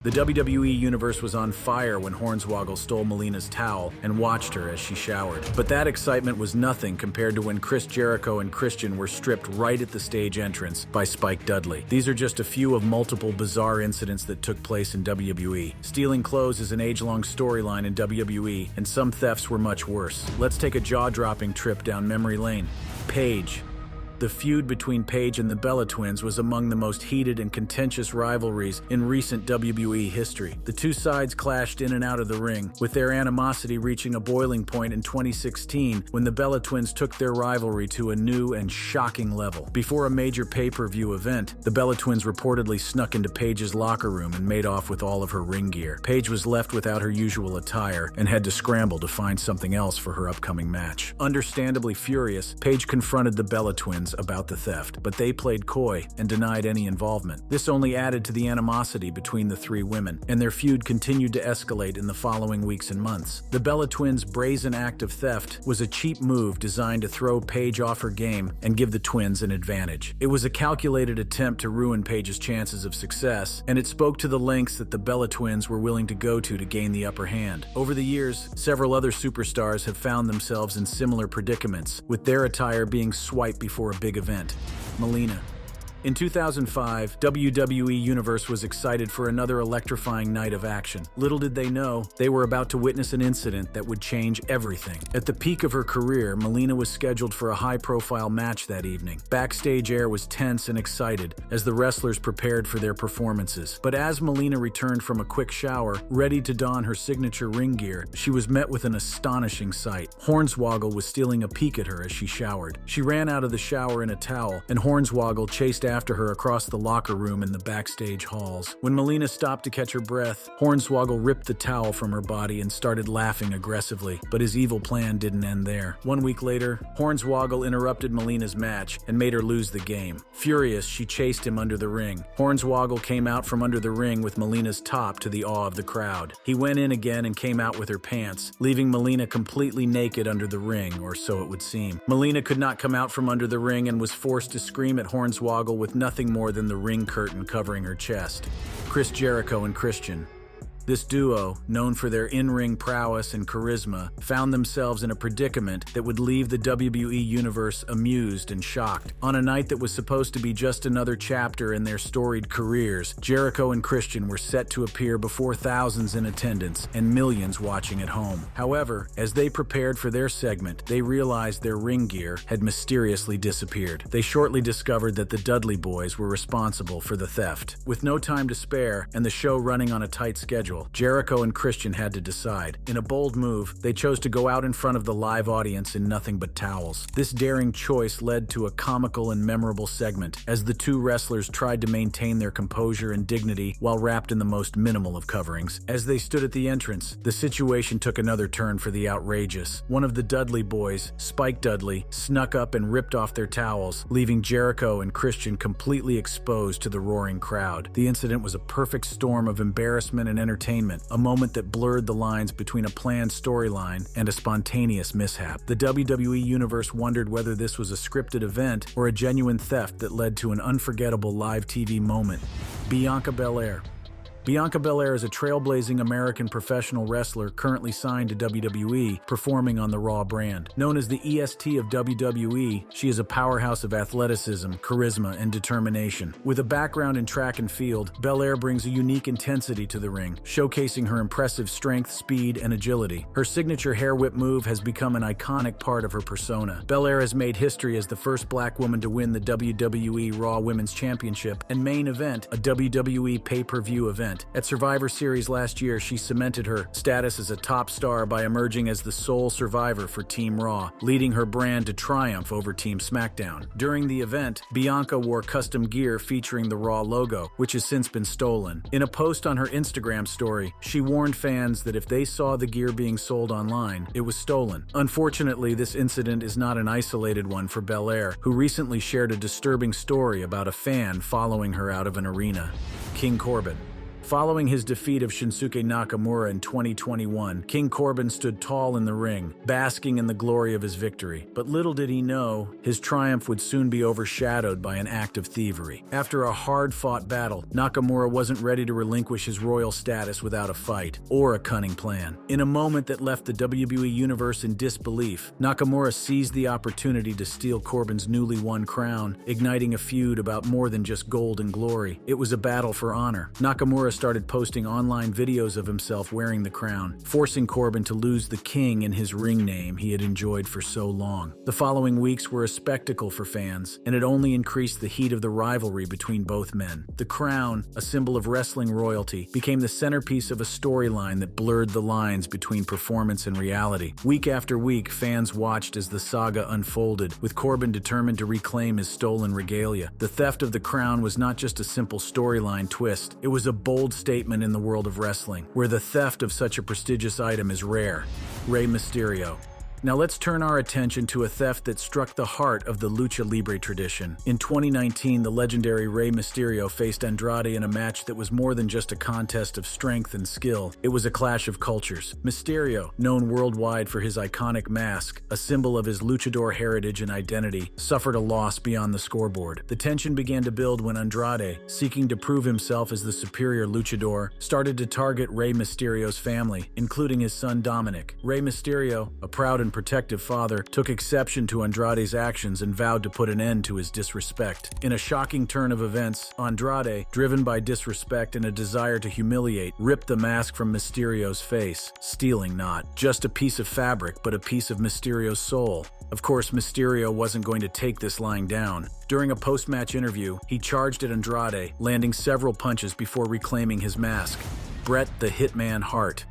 The WWE Universe was on fire when Hornswoggle stole Melina's towel and watched her as she showered. But that excitement was nothing compared to when Chris Jericho and Christian were stripped right at the stage entrance by Spike Dudley. These are just a few of multiple bizarre incidents that took place in WWE. Stealing clothes is an age-long storyline in WWE, and some thefts were much worse. Let's take a jaw-dropping trip down memory lane. Paige. The feud between Paige and the Bella Twins was among the most heated and contentious rivalries in recent WWE history. The two sides clashed in and out of the ring, with their animosity reaching a boiling point in 2016 when the Bella Twins took their rivalry to a new and shocking level. Before a major pay-per-view event, the Bella Twins reportedly snuck into Paige's locker room and made off with all of her ring gear. Paige was left without her usual attire and had to scramble to find something else for her upcoming match. Understandably furious, Paige confronted the Bella Twins about the theft, but they played coy and denied any involvement. This only added to the animosity between the three women, and their feud continued to escalate in the following weeks and months. The Bella Twins' brazen act of theft was a cheap move designed to throw Paige off her game and give the twins an advantage. It was a calculated attempt to ruin Paige's chances of success, and it spoke to the lengths that the Bella Twins were willing to go to gain the upper hand. Over the years, several other superstars have found themselves in similar predicaments, with their attire being swiped before a big event. Melina. In 2005, WWE Universe was excited for another electrifying night of action. Little did they know, they were about to witness an incident that would change everything. At the peak of her career, Melina was scheduled for a high-profile match that evening. Backstage air was tense and excited as the wrestlers prepared for their performances. But as Melina returned from a quick shower, ready to don her signature ring gear, she was met with an astonishing sight. Hornswoggle was stealing a peek at her as she showered. She ran out of the shower in a towel, and Hornswoggle chased after her across the locker room in the backstage halls. When Melina stopped to catch her breath, Hornswoggle ripped the towel from her body and started laughing aggressively, but his evil plan didn't end there. 1 week later, Hornswoggle interrupted Melina's match and made her lose the game. Furious, she chased him under the ring. Hornswoggle came out from under the ring with Melina's top to the awe of the crowd. He went in again and came out with her pants, leaving Melina completely naked under the ring, or so it would seem. Melina could not come out from under the ring and was forced to scream at Hornswoggle with nothing more than the ring curtain covering her chest. Chris Jericho and Christian. This duo, known for their in-ring prowess and charisma, found themselves in a predicament that would leave the WWE Universe amused and shocked. On a night that was supposed to be just another chapter in their storied careers, Jericho and Christian were set to appear before thousands in attendance and millions watching at home. However, as they prepared for their segment, they realized their ring gear had mysteriously disappeared. They shortly discovered that the Dudley boys were responsible for the theft. With no time to spare and the show running on a tight schedule, Jericho and Christian had to decide. In a bold move, they chose to go out in front of the live audience in nothing but towels. This daring choice led to a comical and memorable segment as the two wrestlers tried to maintain their composure and dignity while wrapped in the most minimal of coverings. As they stood at the entrance, the situation took another turn for the outrageous. One of the Dudley boys, Spike Dudley, snuck up and ripped off their towels, leaving Jericho and Christian completely exposed to the roaring crowd. The incident was a perfect storm of embarrassment and entertainment, a moment that blurred the lines between a planned storyline and a spontaneous mishap. The WWE Universe wondered whether this was a scripted event or a genuine theft that led to an unforgettable live TV moment. Bianca Belair. Bianca Belair is a trailblazing American professional wrestler currently signed to WWE, performing on the Raw brand. Known as the EST of WWE, she is a powerhouse of athleticism, charisma, and determination. With a background in track and field, Belair brings a unique intensity to the ring, showcasing her impressive strength, speed, and agility. Her signature hair whip move has become an iconic part of her persona. Belair has made history as the first black woman to win the WWE Raw Women's Championship and main event, a WWE pay-per-view event. At Survivor Series last year, she cemented her status as a top star by emerging as the sole survivor for Team Raw, leading her brand to triumph over Team SmackDown. During the event, Bianca wore custom gear featuring the Raw logo, which has since been stolen. In a post on her Instagram story, she warned fans that if they saw the gear being sold online, it was stolen. Unfortunately, this incident is not an isolated one for Belair, who recently shared a disturbing story about a fan following her out of an arena. King Corbin. Following his defeat of Shinsuke Nakamura in 2021, King Corbin stood tall in the ring, basking in the glory of his victory. But little did he know, his triumph would soon be overshadowed by an act of thievery. After a hard-fought battle, Nakamura wasn't ready to relinquish his royal status without a fight or a cunning plan. In a moment that left the WWE Universe in disbelief, Nakamura seized the opportunity to steal Corbin's newly won crown, igniting a feud about more than just gold and glory. It was a battle for honor. Nakamura started posting online videos of himself wearing the crown, forcing Corbin to lose the king in his ring name he had enjoyed for so long. The following weeks were a spectacle for fans, and it only increased the heat of the rivalry between both men. The crown, a symbol of wrestling royalty, became the centerpiece of a storyline that blurred the lines between performance and reality. Week after week, fans watched as the saga unfolded, with Corbin determined to reclaim his stolen regalia. The theft of the crown was not just a simple storyline twist, it was a bold statement in the world of wrestling, where the theft of such a prestigious item is rare. Rey Mysterio. Now let's turn our attention to a theft that struck the heart of the Lucha Libre tradition. In 2019, the legendary Rey Mysterio faced Andrade in a match that was more than just a contest of strength and skill. It was a clash of cultures. Mysterio, known worldwide for his iconic mask, a symbol of his luchador heritage and identity, suffered a loss beyond the scoreboard. The tension began to build when Andrade, seeking to prove himself as the superior luchador, started to target Rey Mysterio's family, including his son Dominic. Rey Mysterio, a proud and protective father, took exception to Andrade's actions and vowed to put an end to his disrespect. In a shocking turn of events, Andrade, driven by disrespect and a desire to humiliate, ripped the mask from Mysterio's face, stealing not just a piece of fabric, but a piece of Mysterio's soul. Of course, Mysterio wasn't going to take this lying down. During a post-match interview, he charged at Andrade, landing several punches before reclaiming his mask. Bret the Hitman Hart.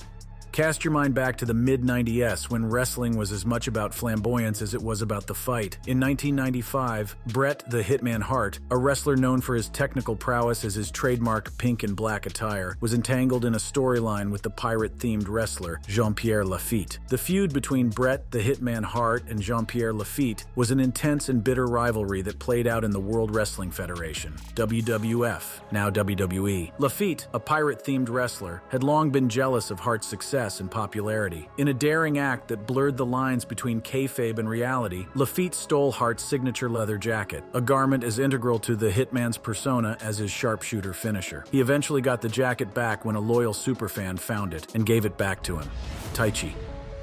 Cast your mind back to the mid-90s when wrestling was as much about flamboyance as it was about the fight. In 1995, Bret the Hitman Hart, a wrestler known for his technical prowess as his trademark pink and black attire, was entangled in a storyline with the pirate-themed wrestler Jean-Pierre Lafitte. The feud between Bret the Hitman Hart and Jean-Pierre Lafitte was an intense and bitter rivalry that played out in the World Wrestling Federation, WWF, now WWE. Lafitte, a pirate-themed wrestler, had long been jealous of Hart's success and popularity. In a daring act that blurred the lines between kayfabe and reality, Lafitte stole Hart's signature leather jacket, a garment as integral to the Hitman's persona as his sharpshooter finisher. He eventually got the jacket back when a loyal superfan found it and gave it back to him. Taichi.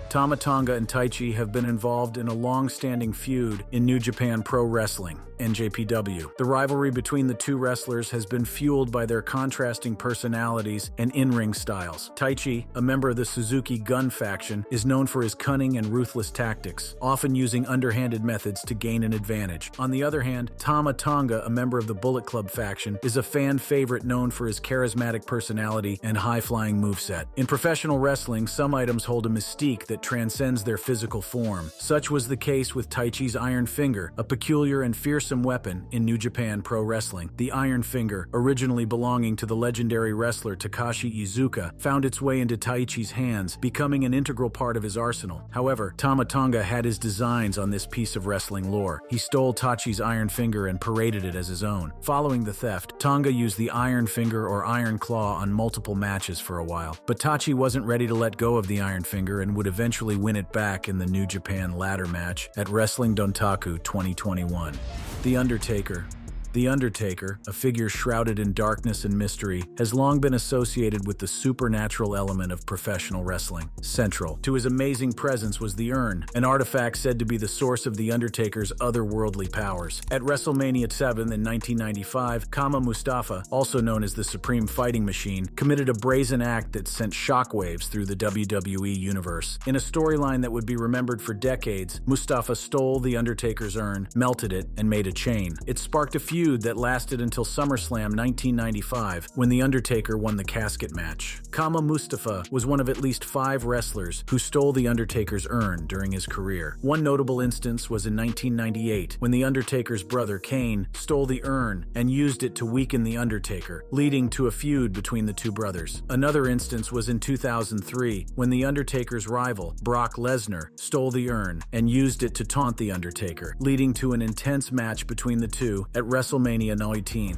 Tama Tonga and Taichi have been involved in a long-standing feud in New Japan Pro Wrestling, NJPW. The rivalry between the two wrestlers has been fueled by their contrasting personalities and in-ring styles. Taichi, a member of the Suzuki Gun faction, is known for his cunning and ruthless tactics, often using underhanded methods to gain an advantage. On the other hand, Tama Tonga, a member of the Bullet Club faction, is a fan favorite known for his charismatic personality and high-flying moveset. In professional wrestling, some items hold a mystique that transcends their physical form. Such was the case with Taichi's Iron Finger, a peculiar and fearsome weapon in New Japan Pro Wrestling. The Iron Finger, originally belonging to the legendary wrestler Takashi Iizuka, found its way into Taichi's hands, becoming an integral part of his arsenal. However, Tama Tonga had his designs on this piece of wrestling lore. He stole Taichi's Iron Finger and paraded it as his own. Following the theft, Tonga used the Iron Finger or Iron Claw on multiple matches for a while. But Taichi wasn't ready to let go of the Iron Finger and would eventually win it back in the New Japan ladder match at Wrestling Dontaku 2021. The Undertaker. The Undertaker, a figure shrouded in darkness and mystery, has long been associated with the supernatural element of professional wrestling. Central to his amazing presence was the urn, an artifact said to be the source of The Undertaker's otherworldly powers. At WrestleMania 7 in 1995, Kama Mustafa, also known as the Supreme Fighting Machine, committed a brazen act that sent shockwaves through the WWE universe. In a storyline that would be remembered for decades, Mustafa stole The Undertaker's urn, melted it, and made a chain. It sparked a feud that lasted until SummerSlam 1995, when The Undertaker won the casket match. Kama Mustafa was one of at least 5 wrestlers who stole The Undertaker's urn during his career. One notable instance was in 1998, when The Undertaker's brother Kane stole the urn and used it to weaken The Undertaker, leading to a feud between the two brothers. Another instance was in 2003, when The Undertaker's rival, Brock Lesnar, stole the urn and used it to taunt The Undertaker, leading to an intense match between the two at WrestleMania 19.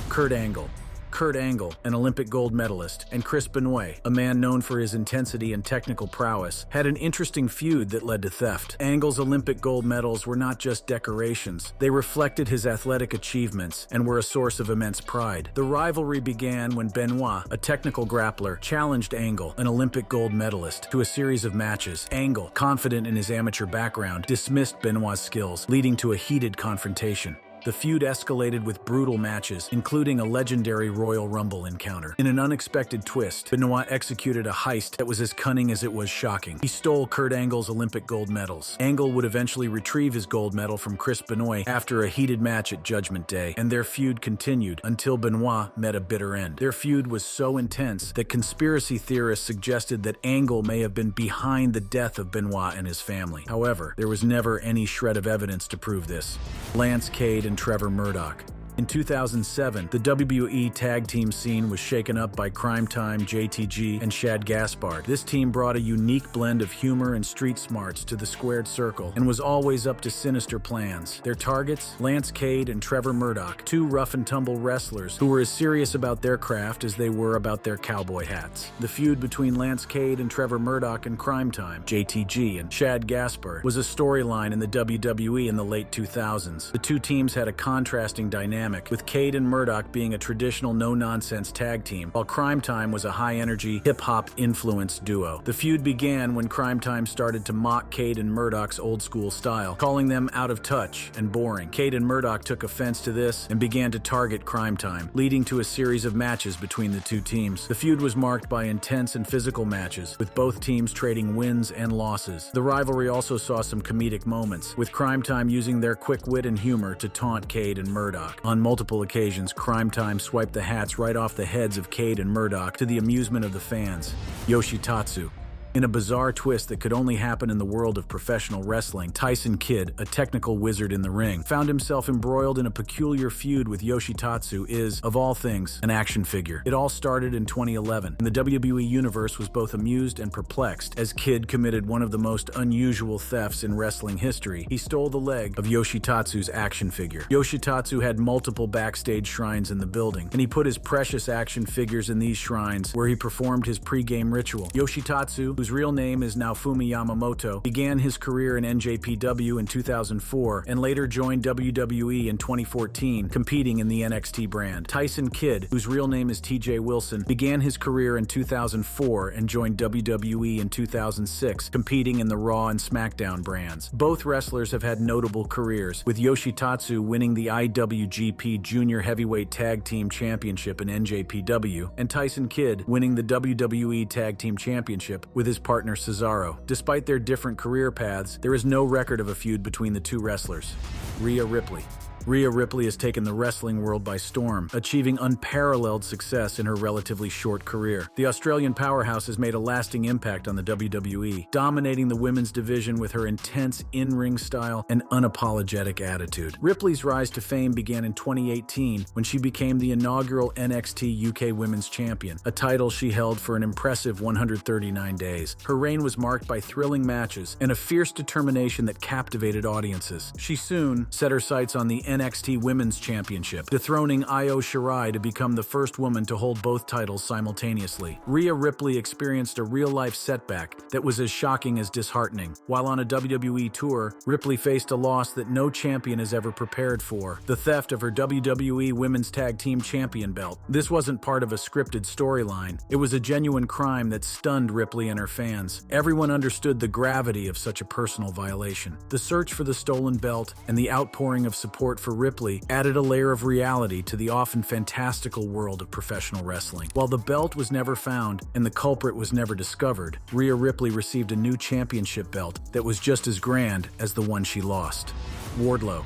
Kurt Angle. Kurt Angle, an Olympic gold medalist, and Chris Benoit, a man known for his intensity and technical prowess, had an interesting feud that led to theft. Angle's Olympic gold medals were not just decorations. They reflected his athletic achievements and were a source of immense pride. The rivalry began when Benoit, a technical grappler, challenged Angle, an Olympic gold medalist, to a series of matches. Angle, confident in his amateur background, dismissed Benoit's skills, leading to a heated confrontation. The feud escalated with brutal matches, including a legendary Royal Rumble encounter. In an unexpected twist, Benoit executed a heist that was as cunning as it was shocking. He stole Kurt Angle's Olympic gold medals. Angle would eventually retrieve his gold medal from Chris Benoit after a heated match at Judgment Day, and their feud continued until Benoit met a bitter end. Their feud was so intense that conspiracy theorists suggested that Angle may have been behind the death of Benoit and his family. However, there was never any shred of evidence to prove this. Lance Cade and Trevor Murdoch. In 2007, the WWE tag team scene was shaken up by Crime Time, JTG, and Shad Gaspard. This team brought a unique blend of humor and street smarts to the squared circle and was always up to sinister plans. Their targets? Lance Cade and Trevor Murdoch, two rough-and-tumble wrestlers who were as serious about their craft as they were about their cowboy hats. The feud between Lance Cade and Trevor Murdoch and Crime Time, JTG, and Shad Gaspard was a storyline in the WWE in the late 2000s. The two teams had a contrasting dynamic, with Cade and Murdoch being a traditional no-nonsense tag team, while Crime Time was a high-energy, hip-hop-influenced duo. The feud began when Crime Time started to mock Cade and Murdoch's old-school style, calling them out of touch and boring. Cade and Murdoch took offense to this and began to target Crime Time, leading to a series of matches between the two teams. The feud was marked by intense and physical matches, with both teams trading wins and losses. The rivalry also saw some comedic moments, with Crime Time using their quick wit and humor to taunt Cade and Murdoch. On multiple occasions, Crime Time swiped the hats right off the heads of Cade and Murdoch to the amusement of the fans. Yoshitatsu. In a bizarre twist that could only happen in the world of professional wrestling, Tyson Kidd, a technical wizard in the ring, found himself embroiled in a peculiar feud with Yoshitatsu is, of all things, an action figure. It all started in 2011, and the WWE Universe was both amused and perplexed as Kidd committed one of the most unusual thefts in wrestling history. He stole the leg of Yoshitatsu's action figure. Yoshitatsu had multiple backstage shrines in the building, and he put his precious action figures in these shrines where he performed his pre-game ritual. Yoshitatsu, whose real name is Naofumi Yamamoto, began his career in NJPW in 2004 and later joined WWE in 2014, competing in the NXT brand. Tyson Kidd, whose real name is TJ Wilson, began his career in 2004 and joined WWE in 2006, competing in the Raw and SmackDown brands. Both wrestlers have had notable careers, with Yoshitatsu winning the IWGP Junior Heavyweight Tag Team Championship in NJPW, and Tyson Kidd winning the WWE Tag Team Championship with his partner Cesaro. Despite their different career paths, there is no record of a feud between the two wrestlers. Rhea Ripley. Rhea Ripley has taken the wrestling world by storm, achieving unparalleled success in her relatively short career. The Australian powerhouse has made a lasting impact on the WWE, dominating the women's division with her intense in-ring style and unapologetic attitude. Ripley's rise to fame began in 2018 when she became the inaugural NXT UK Women's Champion, a title she held for an impressive 139 days. Her reign was marked by thrilling matches and a fierce determination that captivated audiences. She soon set her sights on the NXT Women's Championship, dethroning Io Shirai to become the first woman to hold both titles simultaneously. Rhea Ripley experienced a real-life setback that was as shocking as disheartening. While on a WWE tour, Ripley faced a loss that no champion has ever prepared for: the theft of her WWE Women's Tag Team Champion belt. This wasn't part of a scripted storyline. It was a genuine crime that stunned Ripley and her fans. Everyone understood the gravity of such a personal violation. The search for the stolen belt and the outpouring of support for Ripley added a layer of reality to the often fantastical world of professional wrestling. While the belt was never found and the culprit was never discovered, Rhea Ripley received a new championship belt that was just as grand as the one she lost. Wardlow.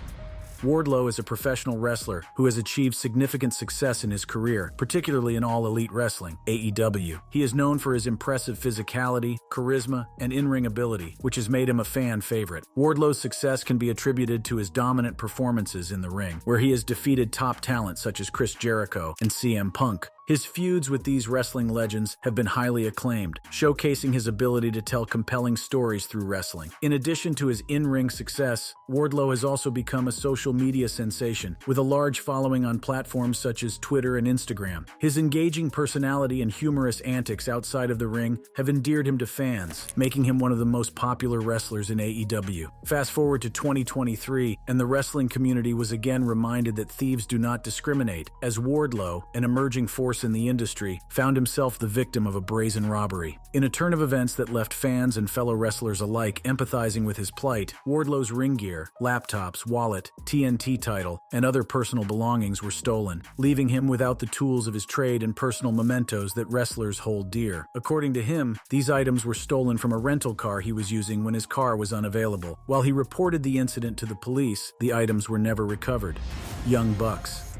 Wardlow is a professional wrestler who has achieved significant success in his career, particularly in All Elite Wrestling, AEW. He is known for his impressive physicality, charisma, and in-ring ability, which has made him a fan favorite. Wardlow's success can be attributed to his dominant performances in the ring, where he has defeated top talent such as Chris Jericho and CM Punk. His feuds with these wrestling legends have been highly acclaimed, showcasing his ability to tell compelling stories through wrestling. In addition to his in-ring success, Wardlow has also become a social media sensation, with a large following on platforms such as Twitter and Instagram. His engaging personality and humorous antics outside of the ring have endeared him to fans, making him one of the most popular wrestlers in AEW. Fast forward to 2023, and the wrestling community was again reminded that thieves do not discriminate, as Wardlow, an emerging force in the industry, found himself the victim of a brazen robbery. In a turn of events that left fans and fellow wrestlers alike empathizing with his plight, Wardlow's ring gear, laptops, wallet, TNT title, and other personal belongings were stolen, leaving him without the tools of his trade and personal mementos that wrestlers hold dear. According to him, these items were stolen from a rental car he was using when his car was unavailable. While he reported the incident to the police, the items were never recovered. Young Bucks.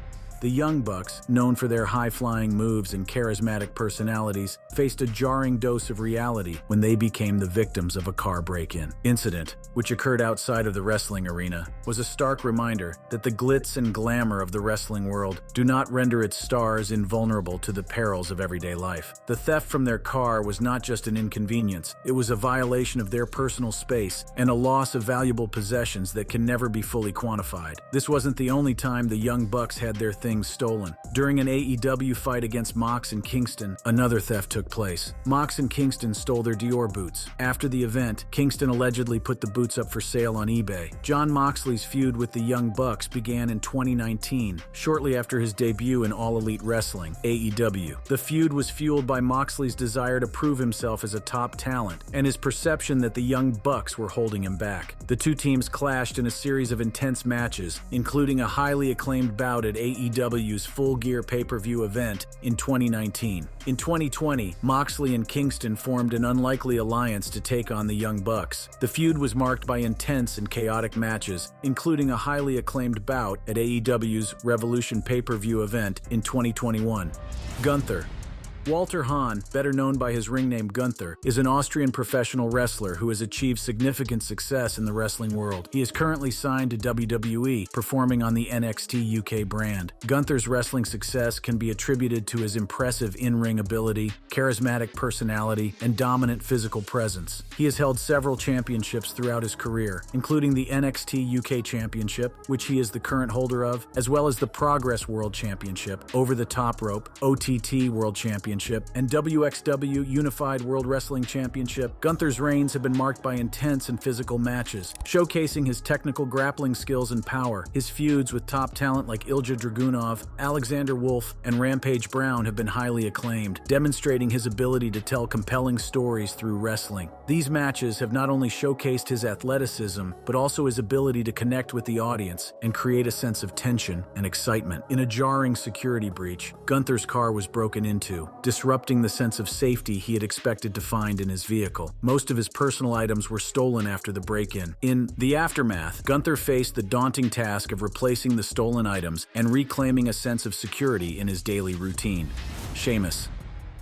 The Young Bucks, known for their high-flying moves and charismatic personalities, faced a jarring dose of reality when they became the victims of a car break-in. Incident, which occurred outside of the wrestling arena, was a stark reminder that the glitz and glamour of the wrestling world do not render its stars invulnerable to the perils of everyday life. The theft from their car was not just an inconvenience, it was a violation of their personal space and a loss of valuable possessions that can never be fully quantified. This wasn't the only time the Young Bucks had their things stolen. During an AEW fight against Mox and Kingston, another theft took place. Mox and Kingston stole their Dior boots. After the event, Kingston allegedly put the boots up for sale on eBay. Jon Moxley's feud with the Young Bucks began in 2019, shortly after his debut in All Elite Wrestling, AEW. The feud was fueled by Moxley's desire to prove himself as a top talent, and his perception that the Young Bucks were holding him back. The two teams clashed in a series of intense matches, including a highly acclaimed bout at AEW's Full Gear pay-per-view event in 2019. In 2020, Moxley and Kingston formed an unlikely alliance to take on the Young Bucks. The feud was marked by intense and chaotic matches, including a highly acclaimed bout at AEW's Revolution pay-per-view event in 2021. Gunther. Walter Hahn, better known by his ring name Gunther, is an Austrian professional wrestler who has achieved significant success in the wrestling world. He is currently signed to WWE, performing on the NXT UK brand. Gunther's wrestling success can be attributed to his impressive in-ring ability, charismatic personality, and dominant physical presence. He has held several championships throughout his career, including the NXT UK Championship, which he is the current holder of, as well as the Progress World Championship, Over the Top Rope, OTT World Championship, and WXW Unified World Wrestling Championship. Gunther's reigns have been marked by intense and physical matches, showcasing his technical grappling skills and power. His feuds with top talent like Ilja Dragunov, Alexander Wolf, and Rampage Brown have been highly acclaimed, demonstrating his ability to tell compelling stories through wrestling. These matches have not only showcased his athleticism, but also his ability to connect with the audience and create a sense of tension and excitement. In a jarring security breach, Gunther's car was broken into, disrupting the sense of safety he had expected to find in his vehicle. Most of his personal items were stolen after the break-in. In the aftermath, Gunther faced the daunting task of replacing the stolen items and reclaiming a sense of security in his daily routine. Sheamus.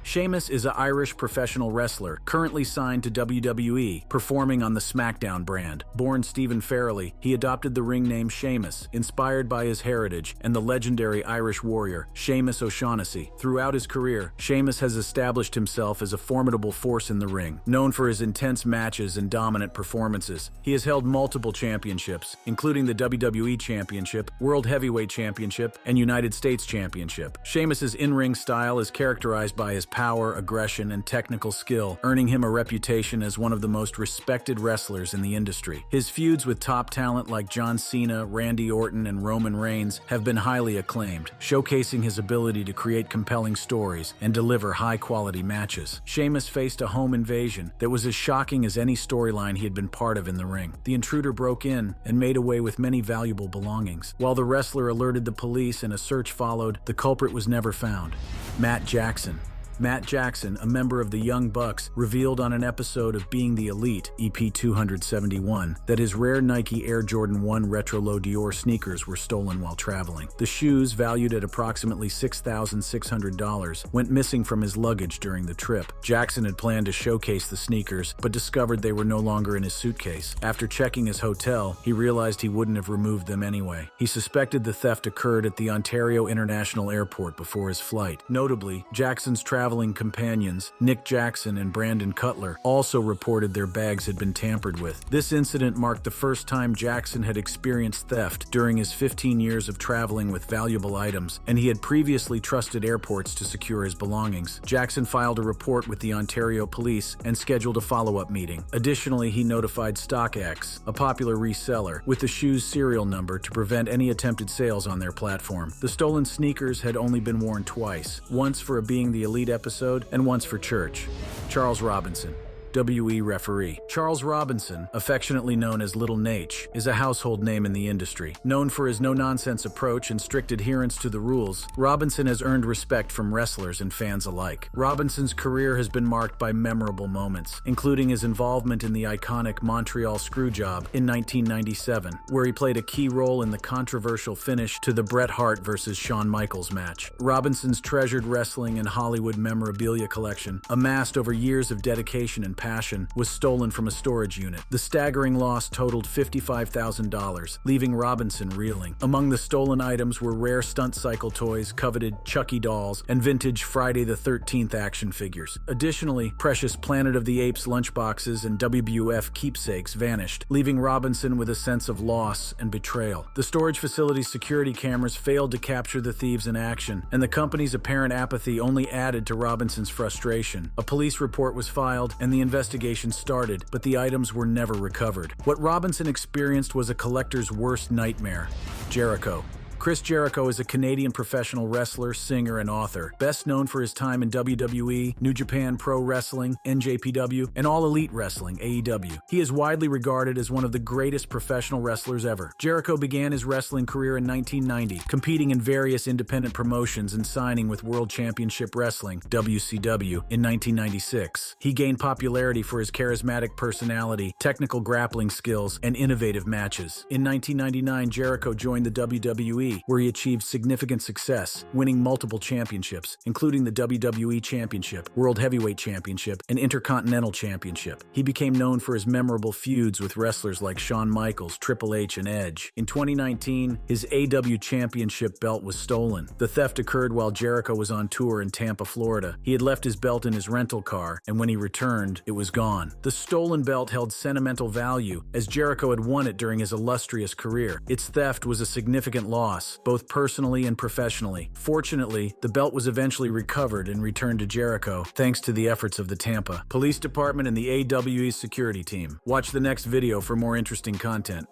Sheamus is an Irish professional wrestler, currently signed to WWE, performing on the SmackDown brand. Born Stephen Farrelly, he adopted the ring name Sheamus, inspired by his heritage and the legendary Irish warrior, Sheamus O'Shaughnessy. Throughout his career, Sheamus has established himself as a formidable force in the ring, known for his intense matches and dominant performances. He has held multiple championships, including the WWE Championship, World Heavyweight Championship, and United States Championship. Sheamus's in-ring style is characterized by his power, aggression, and technical skill, earning him a reputation as one of the most respected wrestlers in the industry. His feuds with top talent like John Cena, Randy Orton, and Roman Reigns have been highly acclaimed, showcasing his ability to create compelling stories and deliver high-quality matches. Sheamus faced a home invasion that was as shocking as any storyline he had been part of in the ring. The intruder broke in and made away with many valuable belongings. While the wrestler alerted the police and a search followed, the culprit was never found. Matt Jackson. Matt Jackson, a member of the Young Bucks, revealed on an episode of Being the Elite, EP 271, that his rare Nike Air Jordan 1 Retro Low Dior sneakers were stolen while traveling. The shoes, valued at approximately $6,600, went missing from his luggage during the trip. Jackson had planned to showcase the sneakers, but discovered they were no longer in his suitcase. After checking his hotel, he realized he wouldn't have removed them anyway. He suspected the theft occurred at the Ontario International Airport before his flight. Notably, Jackson's traveling companions, Nick Jackson and Brandon Cutler, also reported their bags had been tampered with. This incident marked the first time Jackson had experienced theft during his 15 years of traveling with valuable items, and he had previously trusted airports to secure his belongings. Jackson filed a report with the Ontario Police and scheduled a follow-up meeting. Additionally, he notified StockX, a popular reseller, with the shoe's serial number to prevent any attempted sales on their platform. The stolen sneakers had only been worn twice, once for a Being the Elite episode and once for church. Charles Robinson, WWE referee. Charles Robinson, affectionately known as Little Nate, is a household name in the industry. Known for his no-nonsense approach and strict adherence to the rules, Robinson has earned respect from wrestlers and fans alike. Robinson's career has been marked by memorable moments, including his involvement in the iconic Montreal Screwjob in 1997, where he played a key role in the controversial finish to the Bret Hart vs. Shawn Michaels match. Robinson's treasured wrestling and Hollywood memorabilia collection, amassed over years of dedication and passion, was stolen from a storage unit. The staggering loss totaled $55,000, leaving Robinson reeling. Among the stolen items were rare stunt cycle toys, coveted Chucky dolls, and vintage Friday the 13th action figures. Additionally, precious Planet of the Apes lunchboxes and WWF keepsakes vanished, leaving Robinson with a sense of loss and betrayal. The storage facility's security cameras failed to capture the thieves in action, and the company's apparent apathy only added to Robinson's frustration. A police report was filed, and the investigation started, but the items were never recovered. What Robinson experienced was a collector's worst nightmare. Jericho. Chris Jericho is a Canadian professional wrestler, singer, and author, best known for his time in WWE, New Japan Pro Wrestling, NJPW, and All Elite Wrestling, AEW. He is widely regarded as one of the greatest professional wrestlers ever. Jericho began his wrestling career in 1990, competing in various independent promotions and signing with World Championship Wrestling, WCW, in 1996. He gained popularity for his charismatic personality, technical grappling skills, and innovative matches. In 1999, Jericho joined the WWE, where he achieved significant success, winning multiple championships, including the WWE Championship, World Heavyweight Championship, and Intercontinental Championship. He became known for his memorable feuds with wrestlers like Shawn Michaels, Triple H, and Edge. In 2019, his AW Championship belt was stolen. The theft occurred while Jericho was on tour in Tampa, Florida. He had left his belt in his rental car, and when he returned, it was gone. The stolen belt held sentimental value, as Jericho had won it during his illustrious career. Its theft was a significant loss, both personally and professionally. Fortunately, the belt was eventually recovered and returned to Jericho, thanks to the efforts of the Tampa Police Department and the AWE's security team. Watch the next video for more interesting content.